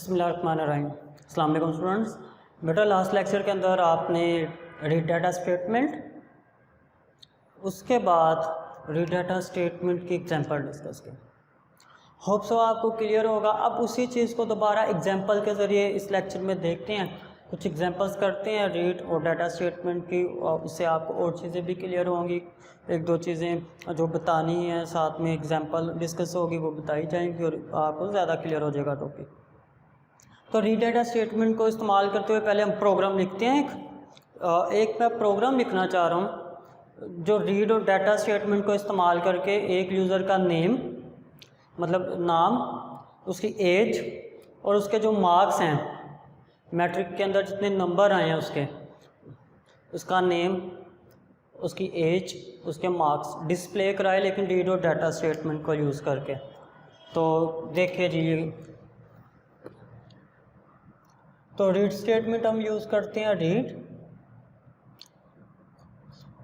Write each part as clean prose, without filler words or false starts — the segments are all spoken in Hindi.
बिस्मिल्लाहिर्रहमानिर्रहीम। अस्सलाम वालेकुम स्टूडेंट्स। बेटा लास्ट लेक्चर के अंदर आपने रीड डाटा स्टेटमेंट, उसके बाद रीड डाटा स्टेटमेंट की एग्जांपल डिस्कस की। होप सो आपको क्लियर होगा। अब उसी चीज़ को दोबारा एग्जांपल के ज़रिए इस लेक्चर में देखते हैं, कुछ एग्जांपल्स करते हैं रीड और डाटा स्टेटमेंट की, और उससे आपको और चीज़ें भी क्लियर होंगी। एक दो चीज़ें जो बतानी हैं साथ में एग्जांपल डिस्कस होगी वो बताई जाएंगी और आपको ज़्यादा क्लियर हो जाएगा टॉपिक। तो रीड डाटा स्टेटमेंट को इस्तेमाल करते हुए पहले हम प्रोग्राम लिखते हैं। एक मैं प्रोग्राम लिखना चाह रहा हूँ जो रीड और डाटा स्टेटमेंट को इस्तेमाल करके एक यूज़र का नेम, मतलब नाम, उसकी एज और उसके जो मार्क्स हैं, मैट्रिक के अंदर जितने नंबर आए हैं उसका नेम, उसकी एज, उसके मार्क्स डिस्प्ले कराए, लेकिन रीड और डाटा स्टेटमेंट को यूज़ करके। तो देखिए जी, तो रीड स्टेटमेंट हम यूज़ करते हैं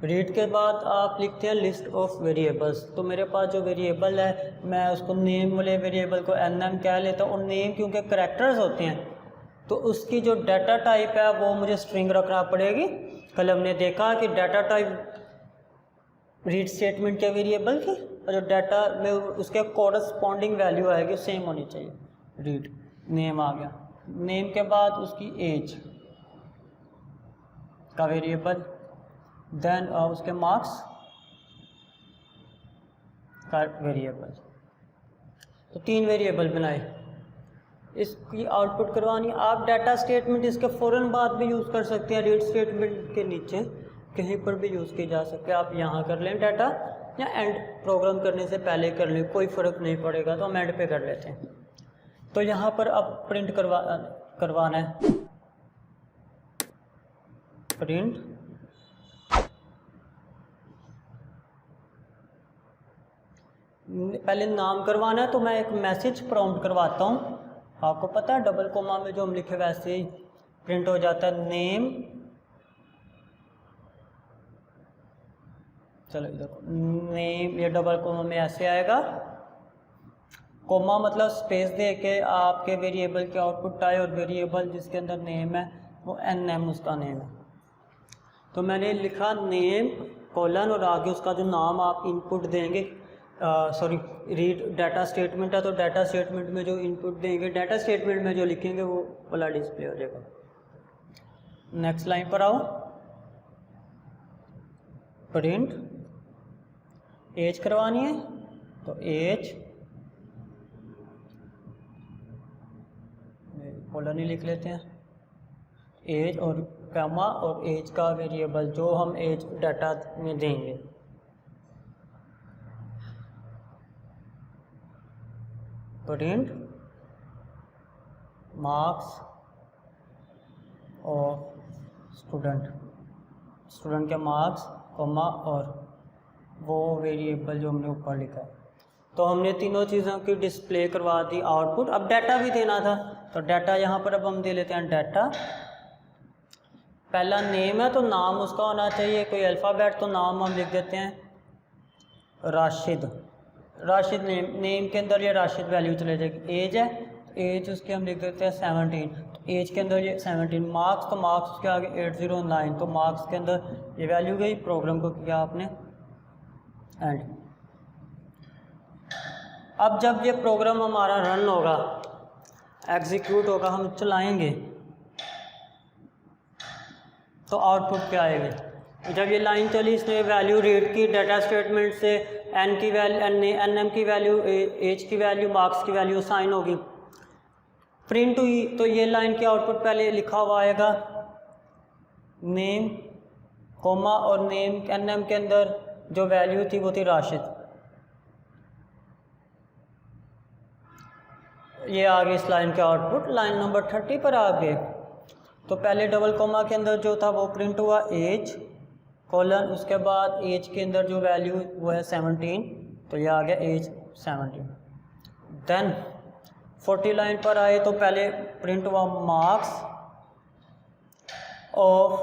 रीड के बाद आप लिखते हैं लिस्ट ऑफ वेरिएबल्स। तो मेरे पास जो वेरिएबल है मैं उसको नेम वाले वेरिएबल को nm कह लेता हूँ, और नेम क्योंकि करैक्टर्स होते हैं तो उसकी जो डाटा टाइप है वो मुझे स्ट्रिंग रखना पड़ेगी। कल हमने देखा कि डाटा टाइप रीड स्टेटमेंट के वेरिएबल की और जो डाटा में उसके कोरस्पॉन्डिंग वैल्यू आएगी सेम होनी चाहिए। रीड नेम आ गया, नेम के बाद उसकी एज का वेरिएबल, देन उसके मार्क्स का वेरिएबल। तो 3 वेरिएबल बनाए, इसकी आउटपुट करवानी। आप डाटा स्टेटमेंट इसके फ़ौरन बाद भी यूज़ कर सकते हैं, रीड स्टेटमेंट के नीचे कहीं पर भी यूज़ की जा सकते हैं। आप यहाँ कर लें डाटा, या एंड प्रोग्राम करने से पहले कर लें, कोई फ़र्क नहीं पड़ेगा। तो हम एंड पे कर लेते हैं। तो यहाँ पर अब प्रिंट करवाना है, प्रिंट पहले नाम करवाना है। तो मैं एक मैसेज प्रॉम्प्ट करवाता हूँ। आपको पता है डबल कोमा में जो हम लिखे वैसे ही प्रिंट हो जाता है नेम। चलो देखो नेम, ये डबल कोमा में ऐसे आएगा। कोमा मतलब स्पेस दे के आपके वेरिएबल की आउटपुट आए, और वेरिएबल जिसके अंदर नेम है वो nm उसका नेम है। तो मैंने लिखा नेम कोलन, और आगे उसका जो नाम आप इनपुट देंगे, रीड डाटा स्टेटमेंट है तो डाटा स्टेटमेंट में जो इनपुट देंगे, डाटा स्टेटमेंट में जो लिखेंगे वो वाला डिस्प्ले हो जाएगा। नेक्स्ट लाइन पर आओ, प्रिंट एज करवानी है तो एज कोलन ही लिख लेते हैं, एज और कामा, और एज का वेरिएबल जो हम एज डाटा में देंगे। प्रिंट मार्क्स और स्टूडेंट के मार्क्स कॉमा और वो वेरिएबल जो हमने ऊपर लिखा है। तो हमने तीनों चीज़ों की डिस्प्ले करवा दी आउटपुट। अब डाटा भी देना था, तो डाटा यहाँ पर अब हम दे लेते हैं डाटा। पहला नेम है तो नाम उसका होना चाहिए कोई अल्फ़ाबेट, तो नाम हम लिख देते हैं राशिद। राशिद नेम के अंदर ये राशिद वैल्यू चले जाएगी। एज है तो एज उसके हम लिख देते हैं 17, तो एज के अंदर ये 17। मार्क्स तो मार्क्स उसके आगे 809, तो मार्क्स के अंदर ये वैल्यू गई। प्रोग्राम को किया आपने एंड। अब जब ये प्रोग्राम हमारा रन होगा, एग्जीक्यूट होगा, हम चलाएंगे तो आउटपुट क्या आएगी। जब ये लाइन चली इसने वैल्यू रीड की डाटा स्टेटमेंट से, एन की वैल्यू, nm की वैल्यू, एज की वैल्यू, मार्क्स की वैल्यू साइन होगी, प्रिंट हुई। तो ये लाइन की आउटपुट पहले लिखा हुआ आएगा नेम कोमा, और नेम nm के अंदर जो वैल्यू थी वो थी राशिद। ये आ गई इस लाइन के आउटपुट। लाइन नंबर 30 पर आ गए तो पहले डबल कोमा के अंदर जो था वो प्रिंट हुआ एज कोलन, उसके बाद एज के अंदर जो वैल्यू वो है 17, तो ये आ गया एज 17। देन 40 लाइन पर आए तो पहले प्रिंट हुआ मार्क्स ऑफ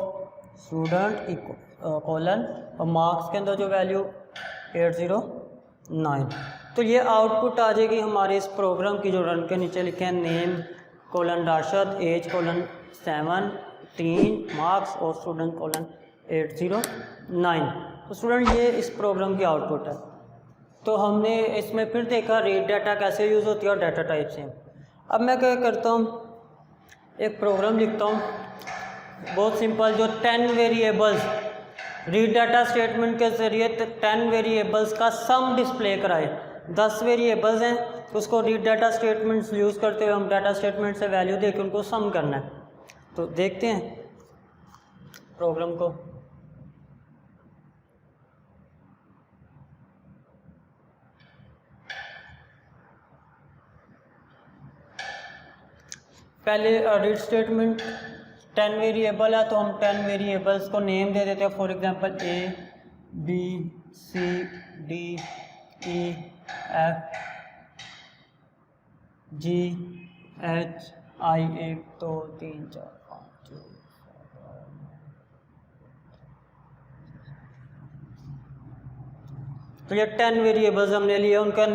स्टूडेंट कोलन, और मार्क्स के अंदर जो वैल्यू 809। तो ये आउटपुट आ जाएगी हमारे इस प्रोग्राम की जो रन के नीचे लिखे हैं name colon Rashad, age colon 7, 3 marks और स्टूडेंट कोलन 809। तो स्टूडेंट ये इस प्रोग्राम की आउटपुट है। तो हमने इसमें फिर देखा रीड डाटा कैसे यूज़ होती है और डाटा टाइप से। अब मैं क्या करता हूँ, एक प्रोग्राम लिखता हूँ बहुत सिंपल, जो 10 वेरिएबल्स रीड डाटा स्टेटमेंट के ज़रिए 10 वेरिएबल्स का सम डिस्प्ले कराए। 10 वेरिएबल्स हैं, तो उसको रीड डाटा स्टेटमेंट्स यूज़ करते हुए हम डाटा स्टेटमेंट से वैल्यू देके उनको सम करना है। तो देखते हैं प्रोग्राम को। पहले रीड स्टेटमेंट 10 वेरिएबल है, तो हम 10 वेरिएबल्स को नेम दे देते हैं। For example A B C D E F G H I 1 2 3 4 5 6। तो ये 10 वेरिएबल्स हमने लिए, उनका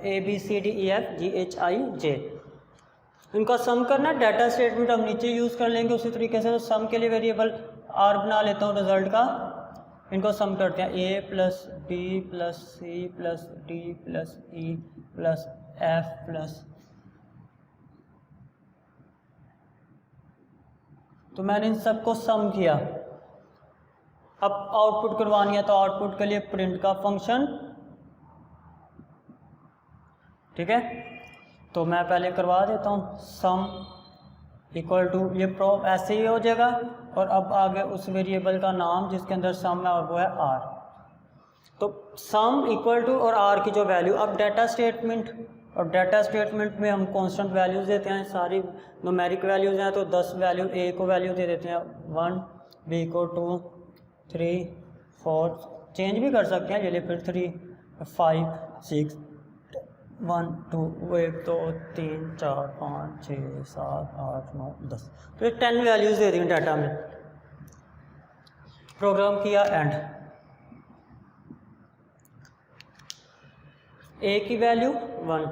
A B C D E F G H I J, इनका सम करना। डाटा स्टेटमेंट हम नीचे यूज़ कर लेंगे उसी तरीके से। तो सम के लिए वेरिएबल R बना लेता हूँ रिजल्ट का, इनको सम करते हैं। A plus B plus C plus D plus E plus F plus, तो मैंने इन सबको सम किया। अब आउटपुट करवानी है, तो आउटपुट के लिए प्रिंट का फंक्शन, ठीक है। तो मैं पहले करवा देता हूँ सम इक्वल टू, ये ऐसे ही हो जाएगा। और अब आगे उस वेरिएबल का नाम जिसके अंदर सम है और वो है R। तो सम इक्वल टू और R की जो वैल्यू, अब डाटा स्टेटमेंट, और डाटा स्टेटमेंट में हम कांस्टेंट वैल्यूज़ देते हैं, सारी न्यूमेरिक वैल्यूज़ हैं। तो 10 वैल्यू, A को वैल्यू दे देते हैं 1, B को 2, 3, 4, चेंज भी कर सकते हैं, चलिए फिर 3, 5, 6, 1 2 1 2 3 4 5 6 7 8 9 10। तो ये 10 वैल्यूज़ दे दी डाटा में। प्रोग्राम किया एंड, A की वैल्यू 1,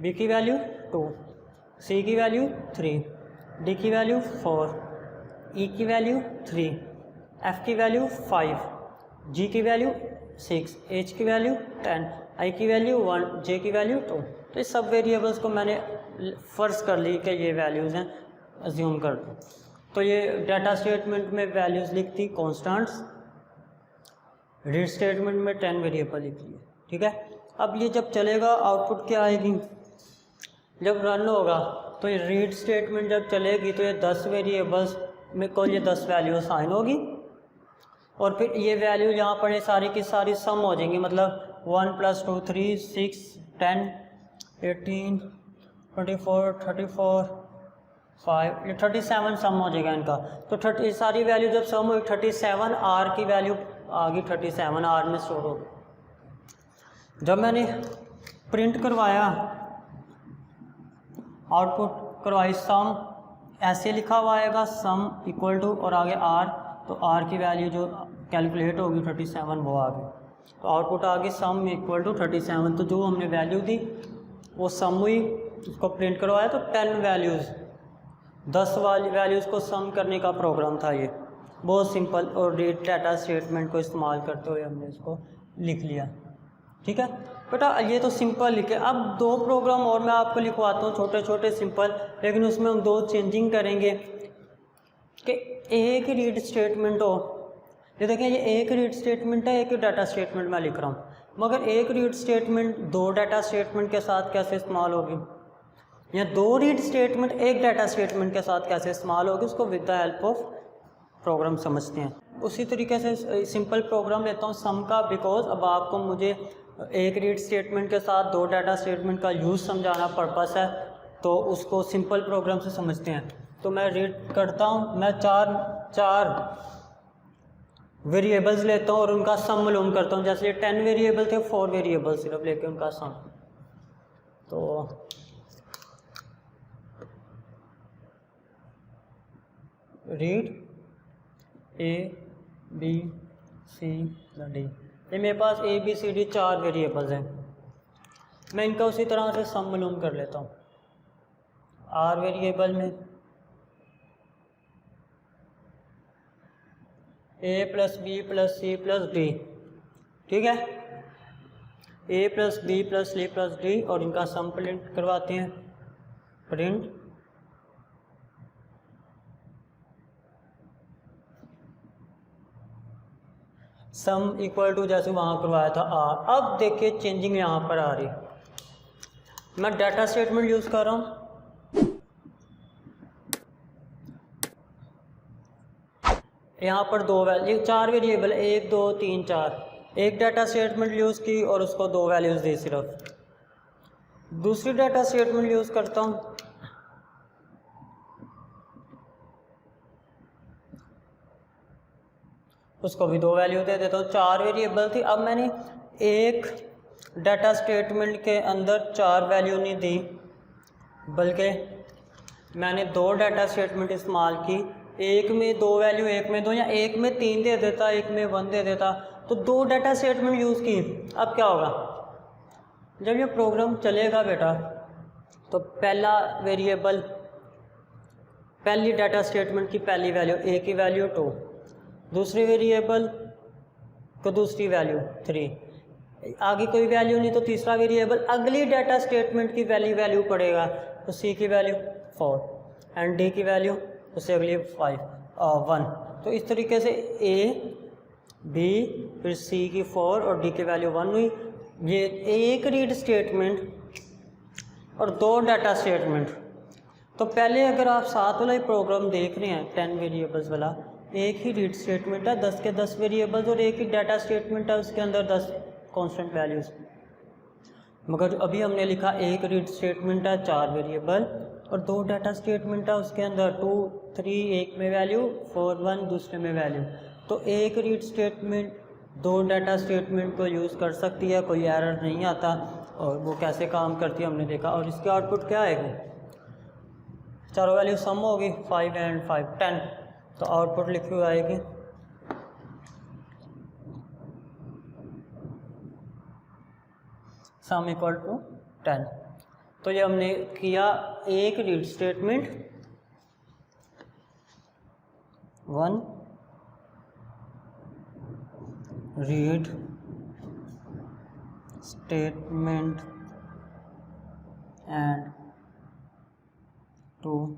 B की वैल्यू 2, C की वैल्यू 3, D की वैल्यू 4, E की वैल्यू 3, F की वैल्यू 5, G की वैल्यू 6, H की वैल्यू 10, I की वैल्यू 1, J की वैल्यू 2। तो इस सब वेरिएबल्स को मैंने फ़र्ज़ कर ली कि ये वैल्यूज़ हैं, अज्यूम कर दूँ। तो ये डाटा स्टेटमेंट में वैल्यूज़ लिख दी कॉन्स्टेंट्स, रीड स्टेटमेंट में 10 वेरिएबल लिख लिए, ठीक है। अब ये जब चलेगा आउटपुट क्या आएगी, जब रन होगा तो ये रीड स्टेटमेंट जब चलेगी तो ये 10 वेरिएबल्स में को ये 10 वैल्यू असाइन होगी, और फिर ये वैल्यू यहाँ पर ये सारी की सारी सम हो जाएंगी। मतलब 1 + 2 3 6 10 18 24 34 5, ये 37 सम हो जाएगा इनका। तो 30 सारी वैल्यू जब सम हुई 37 R की वैल्यू आ गई, 37 R में स्टोर हो गई। जब मैंने प्रिंट करवाया, आउटपुट करवाई, सम ऐसे लिखा हुआ आएगा, सम इक्वल टू और आगे R, तो R की वैल्यू जो कैलकुलेट होगी 37 वो आ गई। तो आउटपुट आ गई सम इक्वल टू 37। तो जो हमने वैल्यू दी वो सम हुई, उसको प्रिंट करवाया। तो 10 वैल्यूज़, 10 वाली वैल्यूज़ को सम करने का प्रोग्राम था ये, बहुत सिंपल। और रीड डाटा स्टेटमेंट को इस्तेमाल करते हुए हमने इसको लिख लिया, ठीक है बेटा। ये तो सिंपल लिखे। अब 2 प्रोग्राम और मैं आपको लिखवाता हूँ, छोटे छोटे सिंपल, लेकिन उसमें हम 2 चेंजिंग करेंगे कि एक रीड स्टेटमेंट हो। ये देखें, ये एक रीड स्टेटमेंट है, एक डाटा स्टेटमेंट मैं लिख रहा हूँ, मगर एक रीड स्टेटमेंट 2 डाटा स्टेटमेंट के साथ कैसे इस्तेमाल होगी, या 2 रीड स्टेटमेंट एक डाटा स्टेटमेंट के साथ कैसे इस्तेमाल होगी, उसको with the help of program समझते हैं। उसी तरीके से सिंपल प्रोग्राम लेता हूँ सम का, बिकॉज अब आपको मुझे एक रीड स्टेटमेंट के साथ 2 डाटा स्टेटमेंट का यूज़ समझाना पर्पस है, तो उसको सिंपल प्रोग्राम से समझते हैं। तो मैं रीड करता हूँ, मैं चार वेरिएबल्स लेता हूँ और उनका सम मालूम करता हूँ। जैसे ये 10 वेरिएबल थे, 4 वेरिएबल सिर्फ लेके उनका सम। तो read A B C D, ये मेरे पास A B C D 4 variables हैं। मैं इनका उसी तरह से सम मालूम कर लेता हूँ। आर वेरिएबल में A plus B plus C plus D, ठीक है, A plus B plus C plus D, और इनका सम प्रिंट करवाते हैं, प्रिंट सम इक्वल टू जैसे वहाँ करवाया था आर। अब देखिए चेंजिंग यहाँ पर आ रही, मैं डाटा स्टेटमेंट यूज़ कर रहा हूँ, यहाँ पर दो वैल्यू, 4 वेरिएबल 1 2 3 4, एक डाटा स्टेटमेंट यूज़ की और उसको 2 वैल्यूज़ दी सिर्फ। दूसरी डाटा स्टेटमेंट यूज़ करता हूँ, उसको भी 2 वैल्यू दे देता हूँ। 4 वेरिएबल थी, अब मैंने एक डाटा स्टेटमेंट के अंदर 4 वैल्यू नहीं दी, बल्कि मैंने 2 डाटा स्टेटमेंट इस्तेमाल की, एक में 2 वैल्यू, एक में 2, या एक में 3 दे देता, एक में 1 दे देता, तो 2 डाटा स्टेटमेंट यूज़ की। अब क्या होगा, जब ये प्रोग्राम चलेगा बेटा, तो पहला वेरिएबल, पहली डाटा स्टेटमेंट की पहली वैल्यू ए की वैल्यू 2, दूसरी वेरिएबल को दूसरी वैल्यू 3, आगे कोई वैल्यू नहीं तो तीसरा वेरिएबल अगली डाटा स्टेटमेंट की वैल्यू पड़ेगा, तो सी की वैल्यू 4 एंड डी की वैल्यू उससे अगली 1। तो इस तरीके से ए बी फिर सी की 4 और डी की वैल्यू 1 हुई। ये एक रीड स्टेटमेंट और 2 डाटा स्टेटमेंट। तो पहले अगर आप साथ वाला ही प्रोग्राम देख रहे हैं 10 वेरिएबल्स वाला, एक ही रीड स्टेटमेंट है, 10 के 10 वेरिएबल्स, और एक ही डाटा स्टेटमेंट है, उसके अंदर 10 कांस्टेंट वैल्यूज़। मगर अभी हमने लिखा एक रीड स्टेटमेंट है, 4 वेरिएबल और 2 डाटा स्टेटमेंट है, उसके अंदर 2 3, एक में वैल्यू 4 1 दूसरे में वैल्यू। तो एक रीड स्टेटमेंट 2 डाटा स्टेटमेंट को यूज़ कर सकती है, कोई एरर नहीं आता, और वो कैसे काम करती है हमने देखा। और इसके आउटपुट क्या आएगी, चारों वैल्यू सम होगी, 5 एंड 5 10, तो आउटपुट लिखी हुई आएगी सम इक्वल टू 10। तो ये हमने किया एक read statement, 1 read statement and 2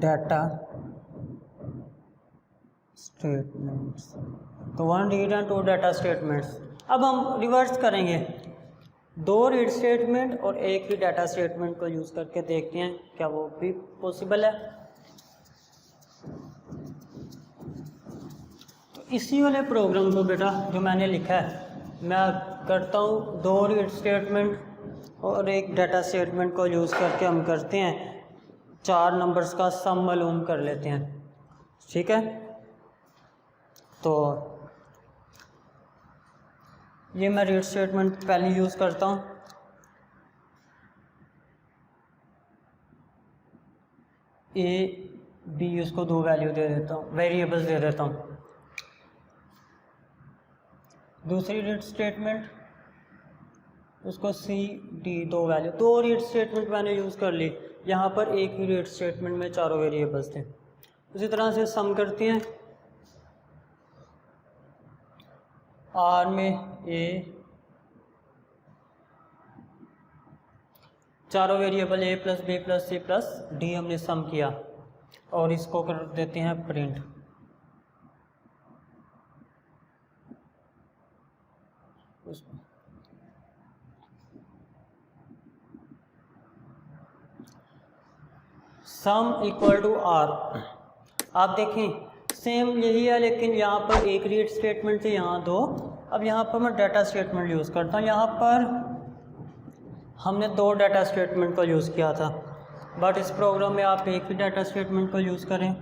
data statements. तो 1 रीड एंड 2 डाटा स्टेटमेंट्स। अब हम रिवर्स करेंगे, 2 रीड स्टेटमेंट और एक ही डाटा स्टेटमेंट को यूज़ करके देखते हैं क्या वो भी पॉसिबल है। तो इसी वाले प्रोग्राम को बेटा जो मैंने लिखा है, मैं करता हूँ 2 रीड स्टेटमेंट और एक डाटा स्टेटमेंट को यूज़ करके हम करते हैं 4 नंबर्स का सम मालूम कर लेते हैं, ठीक है। तो ये मैं रीड स्टेटमेंट पहले यूज़ करता हूँ, ए बी उसको 2 वैल्यू दे देता हूँ, वेरिएबल्स दे देता हूँ। दूसरी रीड स्टेटमेंट उसको C D 2 value, 2 read statement मैंने यूज़ कर ली। यहाँ पर एक ही रीड स्टेटमेंट में 4 वेरिएबल्स थे। उसी तरह से सम करते हैं, आर में A 4 variable A plus B plus C plus D हमने सम किया, और इसको कर देते हैं print. Sum equal to R. आप देखें सेम यही है, लेकिन यहाँ पर एक रीड स्टेटमेंट थे, यहाँ 2। अब यहाँ पर मैं डाटा स्टेटमेंट यूज़ करता हूँ। यहाँ पर हमने 2 डाटा स्टेटमेंट को यूज़ किया था, बट इस प्रोग्राम में आप एक ही डाटा स्टेटमेंट को यूज़ करें।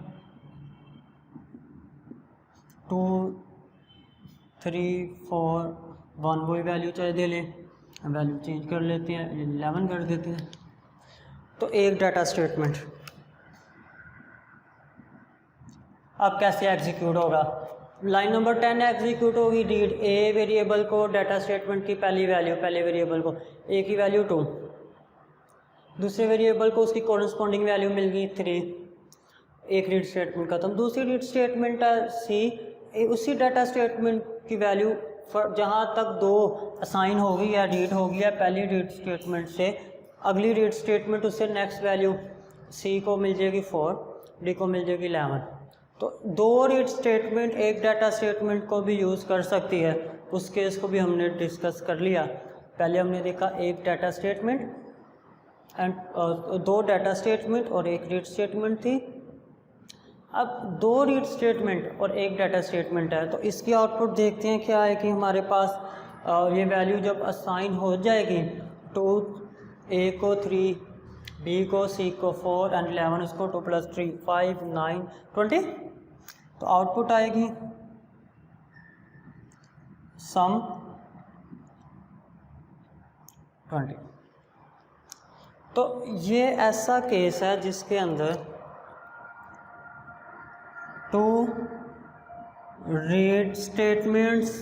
2 3 4 1 वही वैल्यू चाहे दे लें, वैल्यू चेंज कर लेते हैं, 11 कर देते हैं। तो एक डाटा स्टेटमेंट अब कैसे एग्जीक्यूट होगा, लाइन नंबर 10 एग्जीक्यूट होगी, रीड ए वेरिएबल को डाटा स्टेटमेंट की पहली वैल्यू, पहले वेरिएबल को ए की वैल्यू 2, दूसरे वेरिएबल को उसकी कॉरस्पॉन्डिंग वैल्यू मिल गई 3, एक रीड स्टेटमेंट खत्म। दूसरी रीड स्टेटमेंट है सी, उसी डाटा स्टेटमेंट की वैल्यू जहाँ तक 2 असाइन होगी या रीड होगी या पहली रीड स्टेटमेंट से अगली रीड स्टेटमेंट उससे नेक्स्ट वैल्यू सी को मिल जाएगी 4, डी को मिल जाएगी 11। तो 2 रीड स्टेटमेंट एक डाटा स्टेटमेंट को भी यूज़ कर सकती है, उस केस को भी हमने डिस्कस कर लिया। पहले हमने देखा एक data statement and 2 data statement और एक रीड स्टेटमेंट थी। अब 2 रीड स्टेटमेंट और एक डाटा स्टेटमेंट है, तो इसकी आउटपुट देखते हैं क्या है कि हमारे पास ये वैल्यू जब असाइन हो जाएगी, 2 ए को 3, बी को सी को 4 एंड 11 इसको 2 + 3 5 9 20, तो आउटपुट आएगी सम 20। तो ये ऐसा केस है जिसके अंदर 2 read statements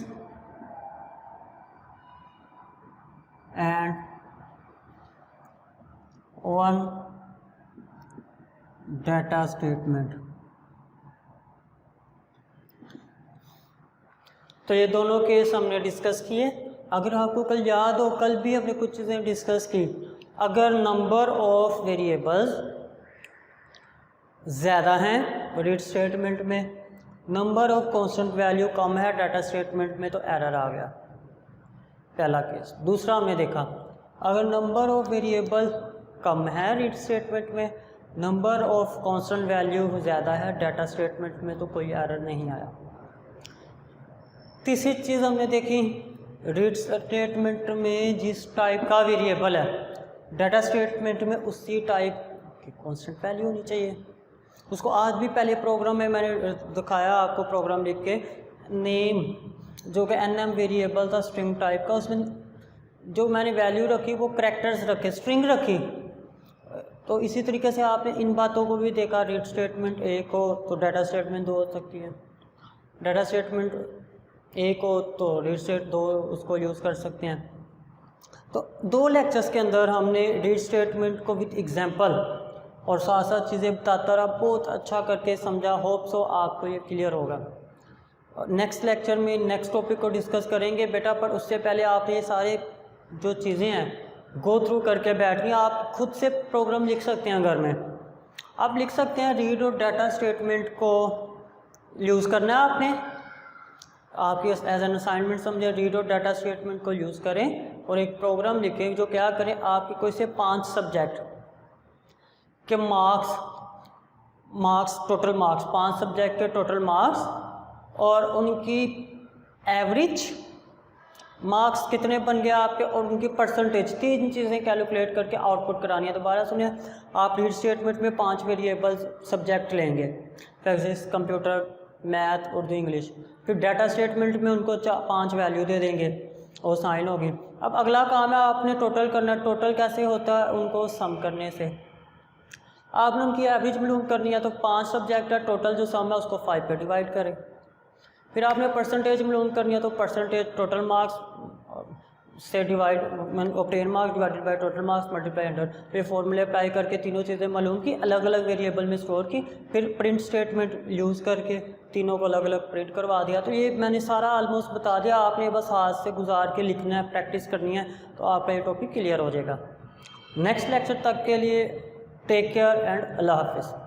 and 1 data statement. तो ये दोनों केस हमने डिस्कस किए। अगर आपको कल याद हो, कल भी हमने कुछ चीज़ें डिस्कस की। अगर नंबर ऑफ वेरिएबल्स ज़्यादा हैं रीड स्टेटमेंट में, नंबर ऑफ कांस्टेंट वैल्यू कम है डाटा स्टेटमेंट में, तो एरर आ गया, पहला केस। दूसरा हमने देखा अगर नंबर ऑफ वेरिएबल कम है रीड स्टेटमेंट में, नंबर ऑफ कांस्टेंट वैल्यू ज़्यादा है डाटा स्टेटमेंट में, तो कोई एरर नहीं आया। तीसरी चीज़ हमने देखी, रीड स्टेटमेंट में जिस टाइप का वेरिएबल है डाटा स्टेटमेंट में उसी टाइप की कांस्टेंट वैल्यू होनी चाहिए। उसको आज भी पहले प्रोग्राम में मैंने दिखाया आपको, प्रोग्राम लिख के, नेम जो कि nm वेरिएबल था स्ट्रिंग टाइप का, उसमें जो मैंने वैल्यू रखी वो करैक्टर्स रखे, स्ट्रिंग रखी। तो इसी तरीके से आपने इन बातों को भी देखा, रीड स्टेटमेंट ए को तो डाटा स्टेटमेंट 2 हो सकती है, डाटा स्टेटमेंट ए को तो रीड स्टेट 2 उसको यूज़ कर सकते हैं। तो 2 लेक्चर्स के अंदर हमने रीड स्टेटमेंट को विद एग्जांपल और साथ साथ चीज़ें बताता रहा, बहुत अच्छा करके समझा। होप सो आपको ये क्लियर होगा। नेक्स्ट लेक्चर में नेक्स्ट टॉपिक को डिस्कस करेंगे बेटा, पर उससे पहले आप ये सारे जो चीज़ें हैं गो थ्रू करके बैठिए। आप खुद से प्रोग्राम लिख सकते हैं, घर में आप लिख सकते हैं। रीड और डाटा स्टेटमेंट को यूज़ करना है आपने, आप ये एज एन असाइनमेंट समझे, रीड और डाटा स्टेटमेंट को यूज़ करें और एक प्रोग्राम लिखें जो क्या करें, आपके कोई से 5 सब्जेक्ट के मार्क्स टोटल मार्क्स, 5 सब्जेक्ट के टोटल मार्क्स और उनकी एवरेज मार्क्स कितने बन गया आपके और उनकी परसेंटेज, 3 चीज़ें कैलकुलेट करके आउटपुट करानी है। दोबारा सुनिए, आप रीड स्टेटमेंट में 5 वेरिएबल सब्जेक्ट लेंगे, physics, computer, math, Urdu, English. फिर डाटा स्टेटमेंट में उनको 5 वैल्यू दे देंगे और साइन होगी। अब अगला काम है आपने टोटल करना। टोटल कैसे होता है, उनको सम करने से। आपने उनकी एवरेज मालूम करनी है, तो 5 सब्जेक्ट है, टोटल जो सम है उसको 5 पे डिवाइड करें। फिर आपने परसेंटेज मालूम करनी है, तो परसेंटेज टोटल मार्क्स से divide, obtain marks divided by total marks multiply 100। फिर फॉर्मूले अप्लाई करके तीनों चीज़ें मालूम की, अलग अलग वेरिएबल में स्टोर की, फिर प्रिंट स्टेटमेंट यूज़ करके तीनों को अलग अलग प्रिंट करवा दिया। तो ये मैंने सारा ऑलमोस्ट बता दिया, आपने बस हाथ से गुजार के लिखना है, प्रैक्टिस करनी है, तो आपका ये टॉपिक क्लियर हो जाएगा। नेक्स्ट लेक्चर तक के लिए टेक केयर एंड अल्लाह हाफिज़।